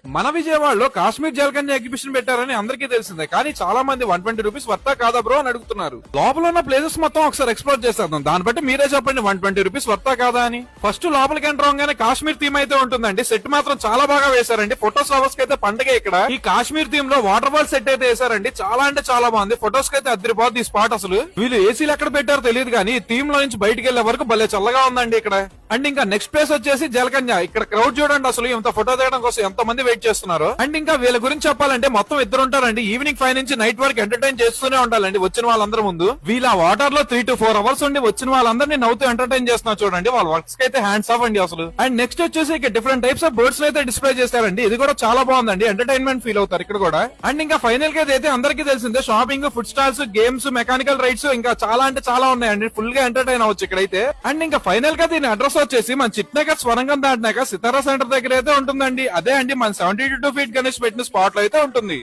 మన విజయవాడలో కాశ్మీర్ జలకన్య ఎగ్జిబిషన్ పెట్టారని అందరికీ తెలిసిందే, కానీ చాలా మంది 120 రూపీస్ వర్తా కాదా బ్రో అని అడుగుతున్నారు. లోపల ఉన్న ప్లేసెస్ మొత్తం ఒకసారి ఎక్స్ప్లోర్ చేసేద్దాం, దాన్ని బట్టి మీరే చెప్పండి 120 రూపీస్ వర్తా కాదా అని. ఫస్ట్ లోపలికి ఎంటర్ అవగానే కాశ్మీర్ థీమ్ అయితే ఉంటుందండి. సెట్ మాత్రం చాలా బాగా వేశారండి. ఫొటోస్ లవర్స్ కి అయితే పండగ ఇక్కడ. ఈ కాశ్మీర్ థీమ్ లో వాటర్ ఫాల్ సెట్ అయితే వేశారండి. చాలా అంటే చాలా బాగుంది. ఫొటోస్ కి అయితే అదిరిపోద్ది ఈ స్పాట్. అసలు వీళ్ళు ఏసీలు ఎక్కడ పెట్టారో తెలియదు కానీ ఈ థీమ్ లో నుంచి బయటికి వెళ్లే వరకు భలే చల్లగా ఉందండి ఇక్కడ. అండ్ ఇంకా నెక్స్ట్ ప్లేస్ వచ్చేసి జలకన్య. ఇక్కడ క్రౌడ్ చూడండి అసలు, ఇంత ఫోటో తీయడం కోసం ఎంత మంది వెయిట్ చేస్తున్నారు. అండ్ ఇంకా వీళ్ళ గురించి చెప్పాలంటే మొత్తం ఇద్దరు ఉంటారండి. ఈవినింగ్ 5 నుంచి నైట్ వరకు ఎంటర్టైన్ చేస్తూనే ఉండాలండి వచ్చిన వాళ్ళందరి ముందు. వీళ్ళ వాటర్ లో 3 to 4 అవర్స్ ఉండి వచ్చిన వాళ్ళందరినీ నవ్వుతూ ఎంటర్టైన్ చేస్తున్నారు చూడండి. వాళ్ళ వర్క్స్ కి అయితే హ్యాండ్స్ ఆఫ్ అండి అసలు. అండ్ నెక్స్ట్ వచ్చేసి ఇక్కడ డిఫరెంట్ టైప్స్ ఆఫ్ బర్డ్స్ అయితే డిస్ప్లే చేశారండి. ఇది కూడా చాలా బాగుందండి. ఎంటర్టైన్మెంట్ ఫీల్ అవుతారు ఇక్కడ కూడా. అండ్ ఇంకా ఫైనల్ గా అయితే అందరికీ తెలిసిందే, shopping, food stalls, games, mechanical rides ఇంకా చాలా అంటే చాలా ఉన్నాయండి. ఫుల్ గా ఎంటర్టైన్ అవ్వచ్చు ఇక్కడైతే. అండ్ ఇంకా ఫైనల్ గా దీని అడ్రస్ వచ్చేసి మన చిట్నగర్ స్వరంగం దాటినాక సితారా సెంటర్ దగ్గర అయితే ఉంటుందండి. అదే అండి మన 72 feet గణేష్ పెట్టిన స్పాట్ లో అయితే ఉంటుంది.